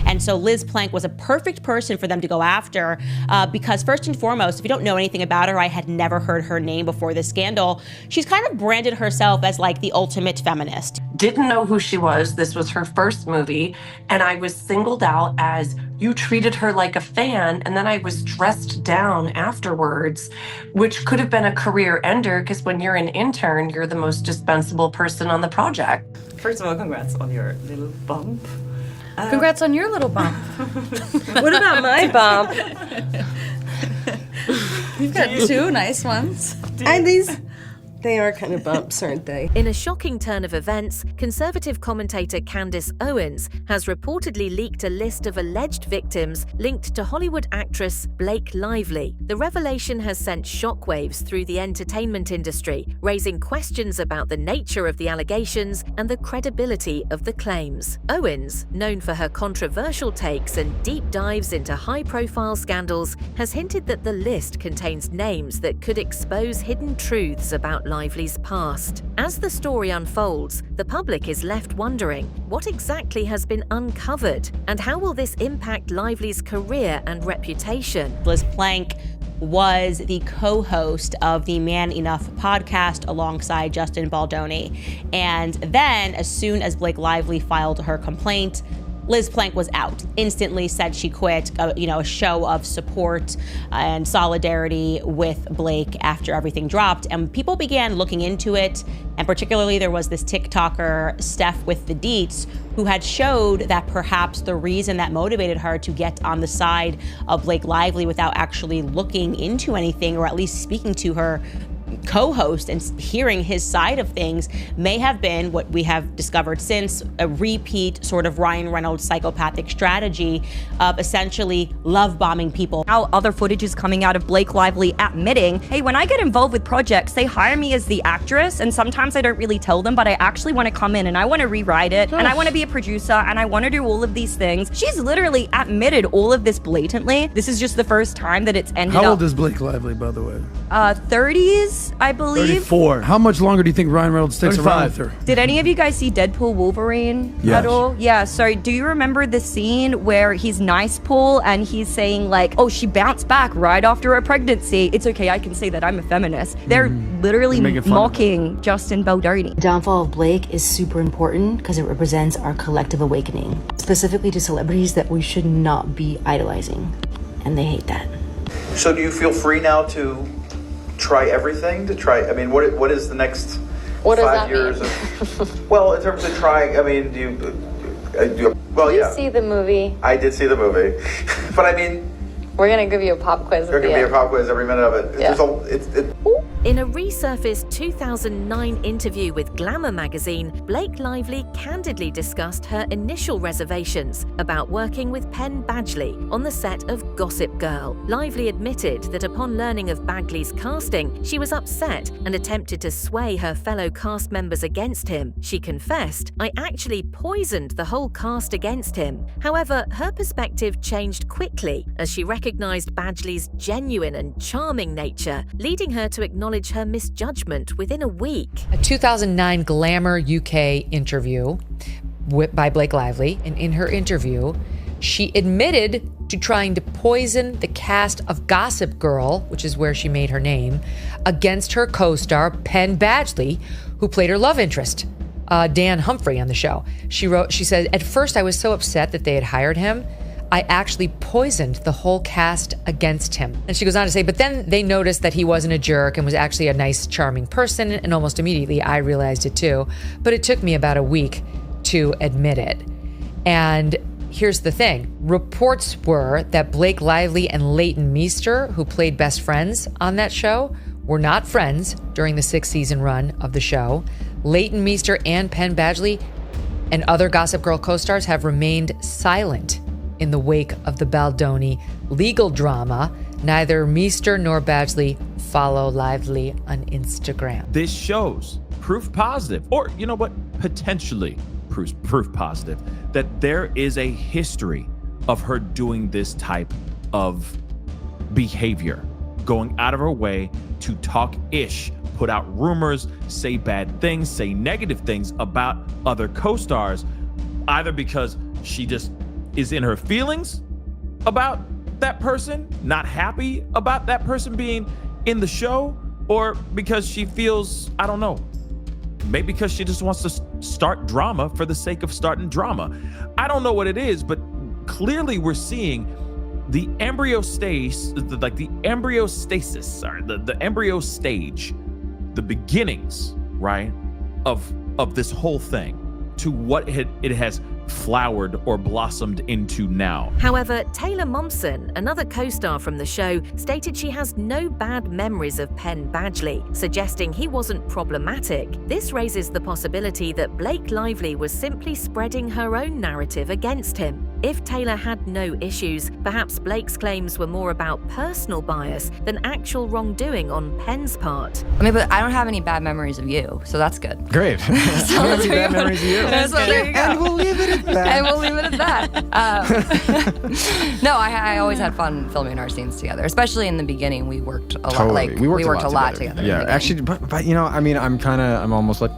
And so Liz Plank was a perfect person for them to go after because first and foremost, if you don't know anything about her, I had never heard her name before this scandal. She's kind of branded herself as like the ultimate feminist. Didn't know who she was. This was her first movie. And I was singled out as, you treated her like a fan. And then I was dressed down afterwards, which could have been a career ender because when you're an intern, you're the most dispensable person on the project. First of all, congrats on your little bump. Congrats on your little bump. What about my bump? You've got two nice ones. And they are kind of bumps, aren't they? In a shocking turn of events, Conservative commentator Candace Owens has reportedly leaked a list of alleged victims linked to Hollywood actress Blake Lively. The revelation has sent shockwaves through the entertainment industry, raising questions about the nature of the allegations and the credibility of the claims. Owens, known for her controversial takes and deep dives into high-profile scandals, has hinted that the list contains names that could expose hidden truths about Lively's past. As the story unfolds, the public is left wondering what exactly has been uncovered and how will this impact Lively's career and reputation. Liz Plank was the co-host of the Man Enough podcast alongside Justin Baldoni. And then, as soon as Blake Lively filed her complaint, Liz Plank was out, instantly said she quit, a show of support and solidarity with Blake after everything dropped. And people began looking into it. And particularly there was this TikToker, Steph with the Deets, who had showed that perhaps the reason that motivated her to get on the side of Blake Lively without actually looking into anything or at least speaking to her co-host and hearing his side of things may have been what we have discovered since, a repeat sort of Ryan Reynolds psychopathic strategy of essentially love bombing people. Now other footage is coming out of Blake Lively admitting, hey, when I get involved with projects, they hire me as the actress, and sometimes I don't really tell them, but I actually want to come in and I want to rewrite it, and I want to be a producer, and I want to do all of these things. She's literally admitted all of this blatantly. This is just the first time that it's ended up. How old is Blake Lively, by the way? 30s, I believe. 34. How much longer do you think Ryan Reynolds takes around with her? Did any of you guys see Deadpool Wolverine at all? Yeah, so do you remember the scene where he's nice Paul and he's saying like, oh, she bounced back right after her pregnancy. It's okay, I can say that I'm a feminist. They're literally mocking Justin Baldoni. The downfall of Blake is super important because it represents our collective awakening, specifically to celebrities that we should not be idolizing, and they hate that. So do you feel free now to try everything? What is the next 5 years? Well, in terms of trying, I mean, do you see the movie? I did see the movie, but I mean, we're gonna give you a pop quiz. We're gonna give you a pop quiz every minute of it. Yeah. In a resurfaced 2009 interview with Glamour magazine, Blake Lively candidly discussed her initial reservations about working with Penn Badgley on the set of Gossip Girl. Lively admitted that upon learning of Badgley's casting, she was upset and attempted to sway her fellow cast members against him. She confessed, "I actually poisoned the whole cast against him." However, her perspective changed quickly as she recognized Badgley's genuine and charming nature, leading her to acknowledge her misjudgment within a week. A 2009 Glamour UK interview by Blake Lively, and in her interview, she admitted to trying to poison the cast of Gossip Girl, which is where she made her name, against her co-star Penn Badgley, who played her love interest, Dan Humphrey, on the show. She said, "At first I was so upset that they had hired him, I actually poisoned the whole cast against him." And she goes on to say, but then they noticed that he wasn't a jerk and was actually a nice, charming person, and almost immediately I realized it too. But it took me about a week to admit it. And here's the thing. Reports were that Blake Lively and Leighton Meester, who played best friends on that show, were not friends during the 6-season run of the show. Leighton Meester and Penn Badgley and other Gossip Girl co-stars have remained silent in the wake of the Baldoni legal drama. Neither Meester nor Badgley follow Lively on Instagram. This shows proof positive, or you know what, potentially proof positive, that there is a history of her doing this type of behavior, going out of her way to talk ish, put out rumors, say bad things, say negative things about other co-stars, either because she just is in her feelings about that person, not happy about that person being in the show, or because she feels, I don't know, maybe because she just wants to start drama for the sake of starting drama. I don't know what it is, but clearly we're seeing the embryo stage, like the embryo stasis, or the embryo stage, the beginnings, right, of this whole thing to what it has flowered or blossomed into now. However, Taylor Momsen, another co-star from the show, stated she has no bad memories of Penn Badgley, suggesting he wasn't problematic. This raises the possibility that Blake Lively was simply spreading her own narrative against him. If Taylor had no issues, perhaps Blake's claims were more about personal bias than actual wrongdoing on Penn's part. I mean, but I don't have any bad memories of you, so that's good. Great. So Bad memories of you. And we'll leave it at that. And we'll leave it at that. No, I always had fun filming our scenes together, especially in the beginning. We worked a lot. Totally. Like we worked a lot together. Yeah, actually, but you know, I mean, I'm almost like,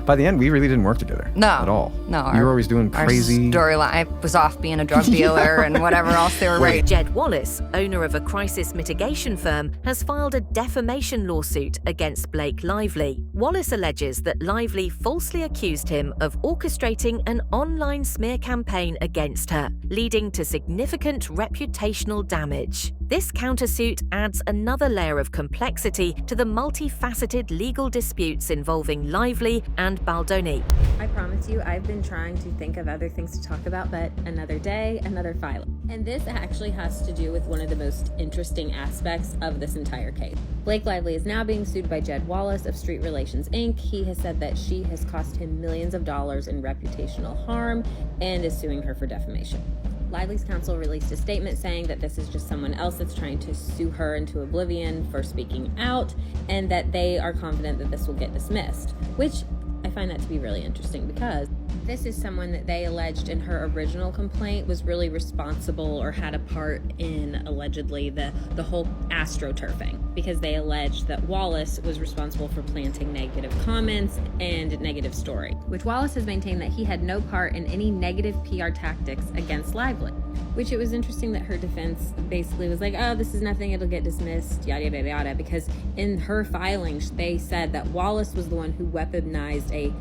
by the end, we really didn't work together. No. At all. No. You were always doing crazy. Our storyline. I was off being a drug dealer and whatever else they were writing. Jed Wallace, owner of a crisis mitigation firm, has filed a defamation lawsuit against Blake Lively. Wallace alleges that Lively falsely accused him of orchestrating an online smear campaign against her, leading to significant reputational damage. This countersuit adds another layer of complexity to the multifaceted legal disputes involving Lively and Baldoni. I promise you, I've been trying to think of other things to talk about, but another day, another file. And this actually has to do with one of the most interesting aspects of this entire case. Blake Lively is now being sued by Jed Wallace of Street Relations Inc. He has said that she has cost him millions of dollars in reputational harm and is suing her for defamation. Lively's counsel released a statement saying that this is just someone else that's trying to sue her into oblivion for speaking out, and that they are confident that this will get dismissed, which I find that to be really interesting because this is someone that they alleged in her original complaint was really responsible or had a part in allegedly the whole astroturfing, because they alleged that Wallace was responsible for planting negative comments and negative story, which Wallace has maintained that he had no part in any negative PR tactics against Lively, which it was interesting that her defense basically was like, oh, this is nothing, it'll get dismissed, yada, yada, yada, because in her filings, they said that Wallace was the one who weaponized a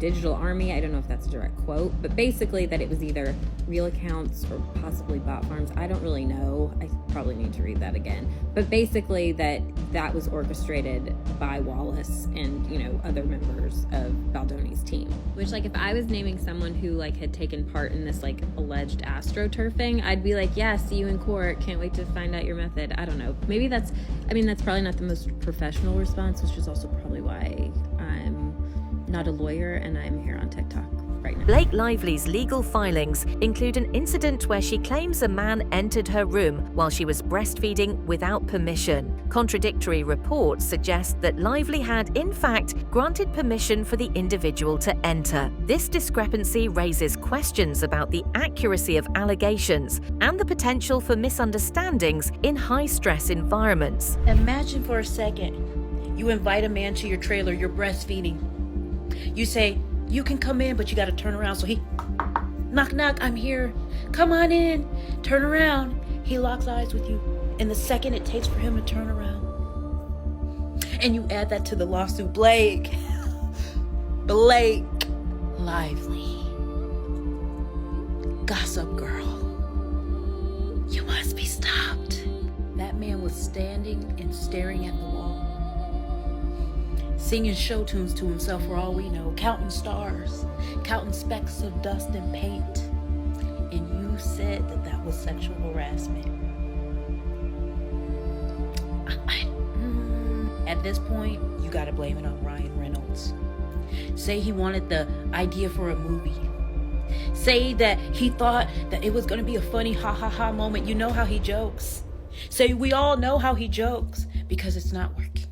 digital army. I don't know if that's a direct quote, but basically that it was either real accounts or possibly bot farms. I don't really know. I probably need to read that again. But basically that was orchestrated by Wallace and, you know, other members of Baldoni's team. Which, like, if I was naming someone who, like, had taken part in this, like, alleged astroturfing, I'd be like, yeah, see you in court. Can't wait to find out your method. I don't know. Maybe that's probably not the most professional response, which is also probably why I'm not a lawyer and I'm here on TikTok right now. Blake Lively's legal filings include an incident where she claims a man entered her room while she was breastfeeding without permission. Contradictory reports suggest that Lively had, in fact, granted permission for the individual to enter. This discrepancy raises questions about the accuracy of allegations and the potential for misunderstandings in high-stress environments. Imagine for a second, you invite a man to your trailer, you're breastfeeding. You say, you can come in, but you got to turn around. So he, knock, knock, I'm here. Come on in. Turn around. He locks eyes with you. And the second it takes for him to turn around. And you add that to the lawsuit. Blake Lively. Gossip girl. You must be stopped. That man was standing and staring at the wall, singing show tunes to himself for all we know, counting stars, counting specks of dust and paint. And you said that was sexual harassment. At this point, you gotta blame it on Ryan Reynolds. Say he wanted the idea for a movie. Say that he thought that it was gonna be a funny ha ha ha moment. You know how he jokes. Say we all know how he jokes, because it's not working.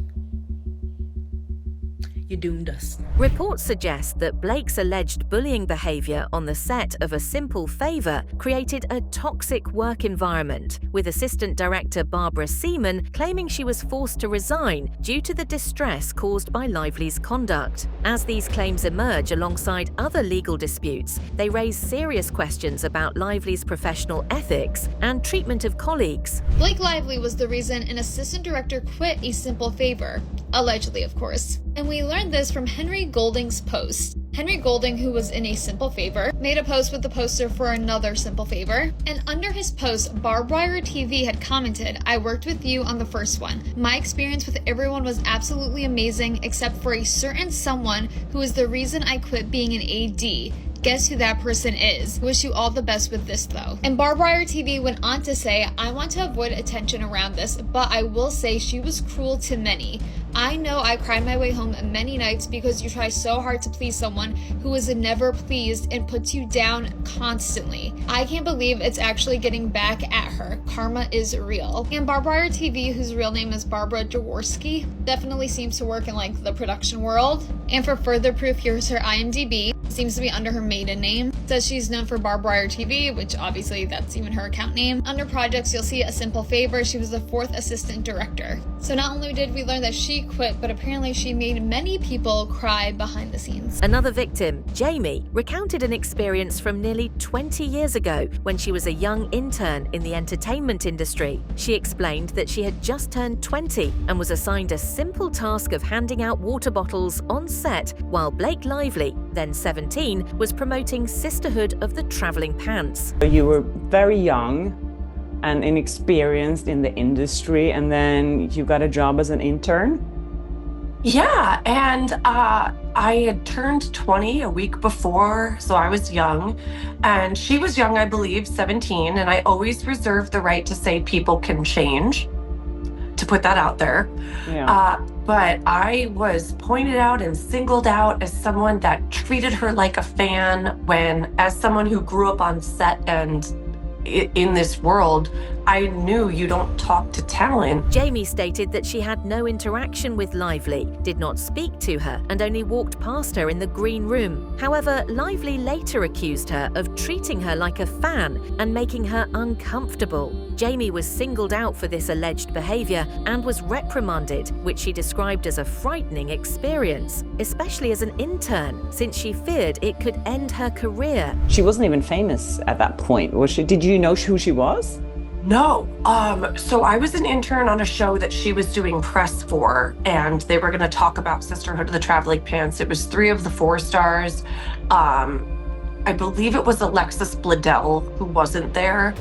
You doomed us. Reports suggest that Blake's alleged bullying behavior on the set of A Simple Favor created a toxic work environment, with Assistant Director Barbara Seaman claiming she was forced to resign due to the distress caused by Lively's conduct. As these claims emerge alongside other legal disputes, they raise serious questions about Lively's professional ethics and treatment of colleagues. Blake Lively was the reason an assistant director quit A Simple Favor. Allegedly, of course. And we learned this from Henry Golding's post. Henry Golding, who was in A Simple Favor, made a post with the poster for another Simple Favor. And under his post, Barbed Wire TV had commented, "I worked with you on the first one. My experience with everyone was absolutely amazing except for a certain someone who is the reason I quit being an AD. Guess who that person is? Wish you all the best with this though." And Barbed Wire TV went on to say, "I want to avoid attention around this, but I will say she was cruel to many. I know I cried my way home many nights because you try so hard to please someone who is never pleased and puts you down constantly. I can't believe it's actually getting back at her. Karma is real." And Barbed Wire TV, whose real name is Barbara Jaworski, definitely seems to work in like the production world. And for further proof, here's her IMDb. Seems to be under her maiden name. Says she's known for Barbed Wire TV, which obviously that's even her account name. Under projects, you'll see A Simple Favor. She was the 4th assistant director. So not only did we learn that she quit, but apparently she made many people cry behind the scenes. Another victim, Jamie, recounted an experience from nearly 20 years ago when she was a young intern in the entertainment industry. She explained that she had just turned 20 and was assigned a simple task of handing out water bottles on set while Blake Lively, then 17, was promoting Sisterhood of the Traveling Pants. You were very young and inexperienced in the industry, and then you got a job as an intern? Yeah, and I had turned 20 a week before, so I was young. And she was young, I believe, 17, and I always reserve the right to say people can change, to put that out there. Yeah. But I was pointed out and singled out as someone that treated her like a fan when, as someone who grew up on set and in this world, I knew you don't talk to talent. Jamie stated that she had no interaction with Lively, did not speak to her, and only walked past her in the green room. However, Lively later accused her of treating her like a fan and making her uncomfortable. Jamie was singled out for this alleged behavior and was reprimanded, which she described as a frightening experience, especially as an intern, since she feared it could end her career. She wasn't even famous at that point, was she? Did you know who she was? No. So I was an intern on a show that she was doing press for, and they were going to talk about Sisterhood of the Traveling Pants. It was 3 of the 4 stars. I believe it was Alexis Bledel who wasn't there.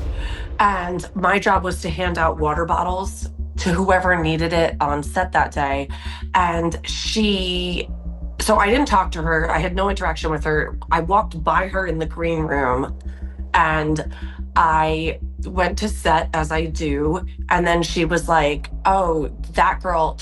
And my job was to hand out water bottles to whoever needed it on set that day. And so I didn't talk to her. I had no interaction with her. I walked by her in the green room and I went to set, as I do. And then she was like, "Oh, that girl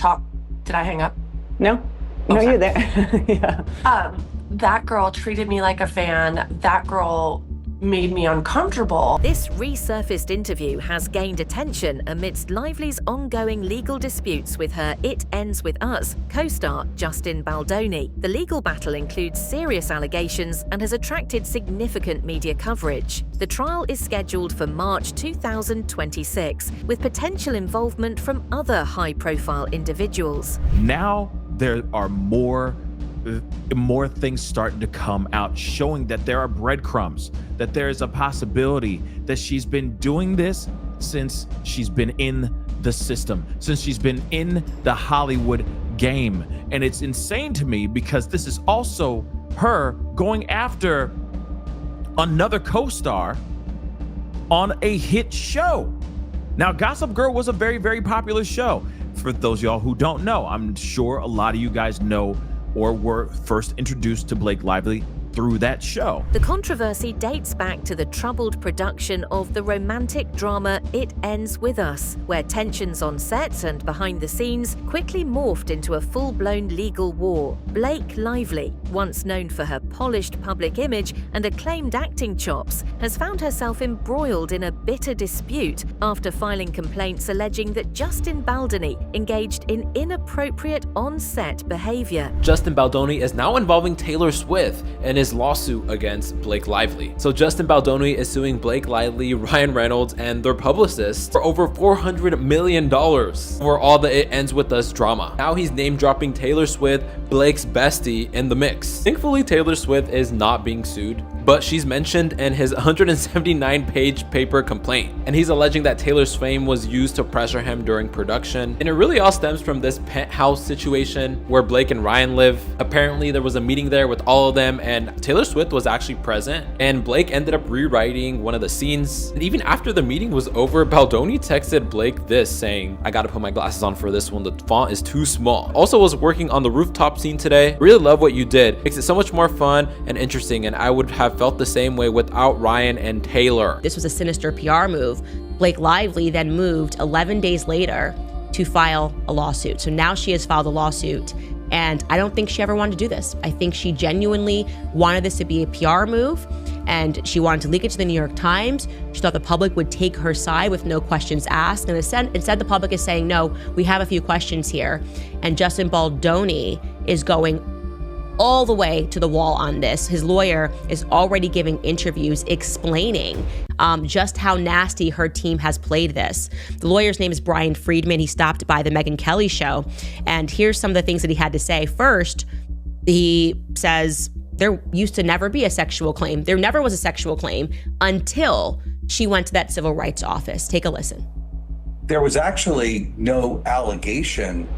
did I hang up? No, okay. You're there. Yeah. That girl treated me like a fan. That girl made me uncomfortable." This resurfaced interview has gained attention amidst Lively's ongoing legal disputes with her It Ends With Us co-star Justin Baldoni. The legal battle includes serious allegations and has attracted significant media coverage. The trial is scheduled for March 2026, with potential involvement from other high-profile individuals. Now there are more things starting to come out showing that there are breadcrumbs, that there is a possibility that she's been doing this since she's been in the system, since she's been in the Hollywood game. And it's insane to me because this is also her going after another co-star on a hit show. Now, Gossip Girl was a very, very popular show. For those of y'all who don't know, I'm sure a lot of you guys know or were first introduced to Blake Lively through that show. The controversy dates back to the troubled production of the romantic drama It Ends With Us, where tensions on set and behind the scenes quickly morphed into a full-blown legal war. Blake Lively, once known for her polished public image and acclaimed acting chops, has found herself embroiled in a bitter dispute after filing complaints alleging that Justin Baldoni engaged in inappropriate on-set behavior. Justin Baldoni is now involving Taylor Swift in his lawsuit against Blake Lively. So Justin Baldoni is suing Blake Lively, Ryan Reynolds, and their publicist for over $400 million for all the It Ends With Us drama. Now he's name-dropping Taylor Swift, Blake's bestie, in the mix. Thankfully, Taylor Swift is not being sued, but she's mentioned in his 179-page paper complaint, and he's alleging that Taylor's fame was used to pressure him during production. And it really all stems from this penthouse situation where Blake and Ryan live. Apparently there was a meeting there with all of them, and Taylor Swift was actually present, and Blake ended up rewriting one of the scenes. And even after the meeting was over, Baldoni texted Blake this, saying, "I gotta put my glasses on for this one, the font is too small. Also was working on the rooftop scene today. Really love what you did. Makes it so much more fun and interesting, and I would have felt the same way without Ryan and Taylor." This was a sinister PR move. Blake Lively then moved 11 days later to file a lawsuit. So now she has filed a lawsuit, and I don't think she ever wanted to do this. I think she genuinely wanted this to be a PR move, and she wanted to leak it to the New York Times. She thought the public would take her side with no questions asked, and instead the public is saying, no, we have a few questions here. And Justin Baldoni is going all the way to the wall on this. His lawyer is already giving interviews explaining just how nasty her team has played this. The lawyer's name is Brian Friedman. He stopped by the Megyn Kelly show, and here's some of the things that he had to say. First, he says there used to never be a sexual claim. There never was a sexual claim until she went to that civil rights office. Take a listen. There was actually no allegation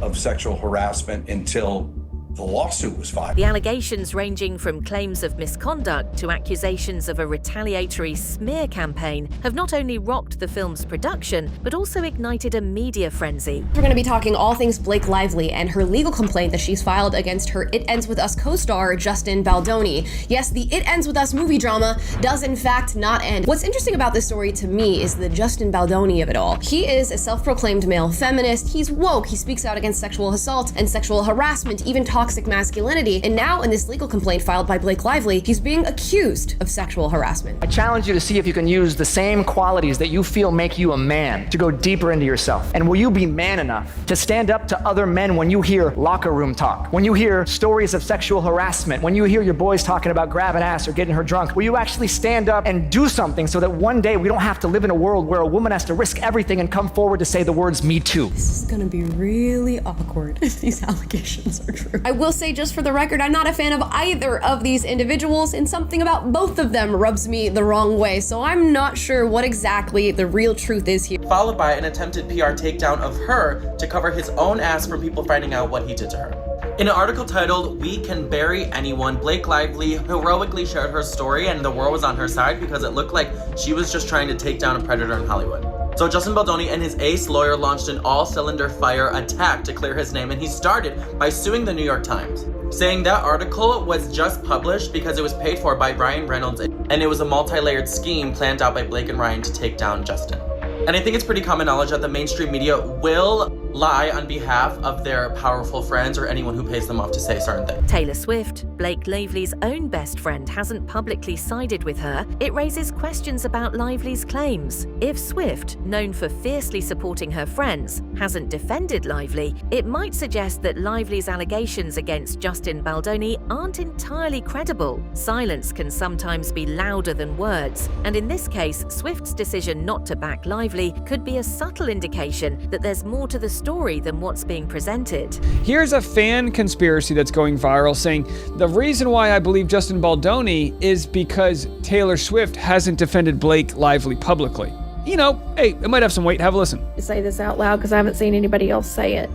of sexual harassment until the lawsuit was filed. The allegations ranging from claims of misconduct to accusations of a retaliatory smear campaign have not only rocked the film's production, but also ignited a media frenzy. We're going to be talking all things Blake Lively and her legal complaint that she's filed against her It Ends With Us co-star, Justin Baldoni. Yes, the It Ends With Us movie drama does in fact not end. What's interesting about this story to me is the Justin Baldoni of it all. He is a self-proclaimed male feminist. He's woke. He speaks out against sexual assault and sexual harassment, even toxic masculinity, and now in this legal complaint filed by Blake Lively, he's being accused of sexual harassment. I challenge you to see if you can use the same qualities that you feel make you a man to go deeper into yourself. And will you be man enough to stand up to other men when you hear locker room talk, when you hear stories of sexual harassment, when you hear your boys talking about grabbing ass or getting her drunk? Will you actually stand up and do something so that one day we don't have to live in a world where a woman has to risk everything and come forward to say the words "me too"? This is gonna be really awkward if these allegations are true. I will say, just for the record, I'm not a fan of either of these individuals, and something about both of them rubs me the wrong way, so I'm not sure what exactly the real truth is here. Followed by an attempted PR takedown of her to cover his own ass from people finding out what he did to her. In an article titled, "We Can Bury Anyone," Blake Lively heroically shared her story, and the world was on her side because it looked like she was just trying to take down a predator in Hollywood. So Justin Baldoni and his ace lawyer launched an all-cylinder fire attack to clear his name, and he started by suing the New York Times, saying that article was just published because it was paid for by Ryan Reynolds, and it was a multi-layered scheme planned out by Blake and Ryan to take down Justin. And I think it's pretty common knowledge that the mainstream media will lie on behalf of their powerful friends or anyone who pays them off to say certain things. Taylor Swift, Blake Lively's own best friend, hasn't publicly sided with her. It raises questions about Lively's claims. If Swift, known for fiercely supporting her friends, hasn't defended Lively, it might suggest that Lively's allegations against Justin Baldoni aren't entirely credible. Silence can sometimes be louder than words, and in this case, Swift's decision not to back Lively could be a subtle indication that there's more to the story than what's being presented. Here's a fan conspiracy that's going viral saying the reason why I believe Justin Baldoni is because Taylor Swift hasn't defended Blake Lively publicly. You know, hey, it might have some weight. Have a listen. Say this out loud because I haven't seen anybody else say it.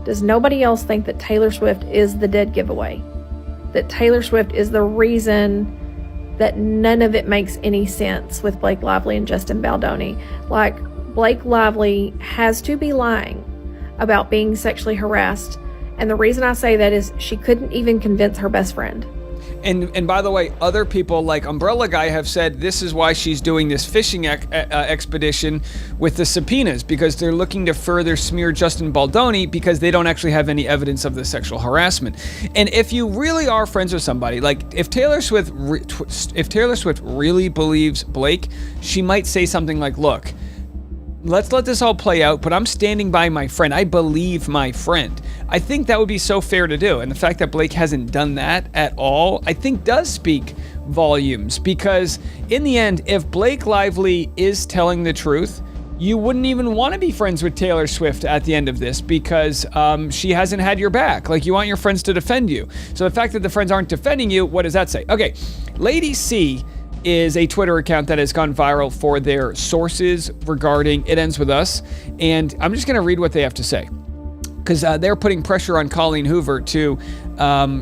Does nobody else think that Taylor Swift is the dead giveaway? That Taylor Swift is the reason that none of it makes any sense with Blake Lively and Justin Baldoni? Like, Blake Lively has to be lying about being sexually harassed, and the reason I say that is she couldn't even convince her best friend. And by the way, other people like Umbrella Guy have said this is why she's doing this fishing expedition with the subpoenas, because they're looking to further smear Justin Baldoni because they don't actually have any evidence of the sexual harassment. And if you really are friends with somebody, like if Taylor Swift really believes Blake, she might say something like, look, let's let this all play out, but I'm standing by my friend. I believe my friend. I think that would be so fair to do. And the fact that Blake hasn't done that at all, I think does speak volumes, because in the end, if Blake Lively is telling the truth, you wouldn't even want to be friends with Taylor Swift at the end of this, because she hasn't had your back. Like, you want your friends to defend you. So the fact that the friends aren't defending you, what does that say? Okay, Lady C is a Twitter account that has gone viral for their sources regarding It Ends With Us. And I'm just going to read what they have to say, because they're putting pressure on Colleen Hoover to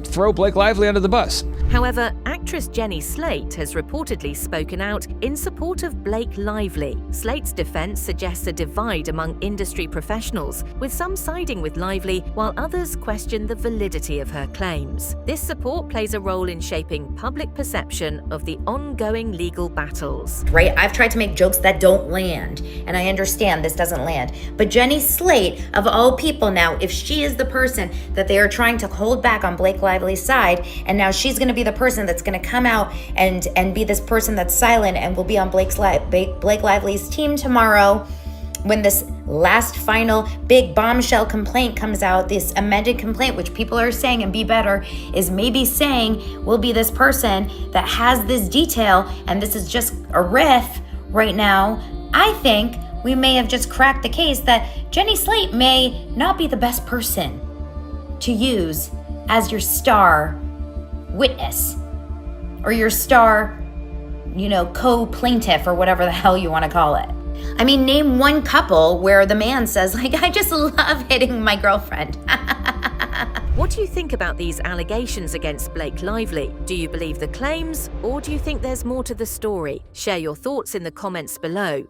throw Blake Lively under the bus. However, actress Jenny Slate has reportedly spoken out in support of Blake Lively. Slate's defense suggests a divide among industry professionals, with some siding with Lively while others question the validity of her claims. This support plays a role in shaping public perception of the ongoing legal battles. Right? I've tried to make jokes that don't land, and I understand this doesn't land. But Jenny Slate, of all people now, if she is the person that they are trying to hold back on Blake Lively's side, and now she's going to be the person that's going to come out and be this person that's silent and will be on Blake Lively's team tomorrow when this last final big bombshell complaint comes out, this amended complaint, which people are saying, and Be Better is maybe saying will be this person that has this detail, and this is just a riff right now. I think we may have just cracked the case that Jenny Slate may not be the best person to use as your star witness or your star, co-plaintiff or whatever the hell you want to call it. I mean, name one couple where the man says, like, I just love hitting my girlfriend. What do you think about these allegations against Blake Lively? Do you believe the claims, or do you think there's more to the story? Share your thoughts in the comments below.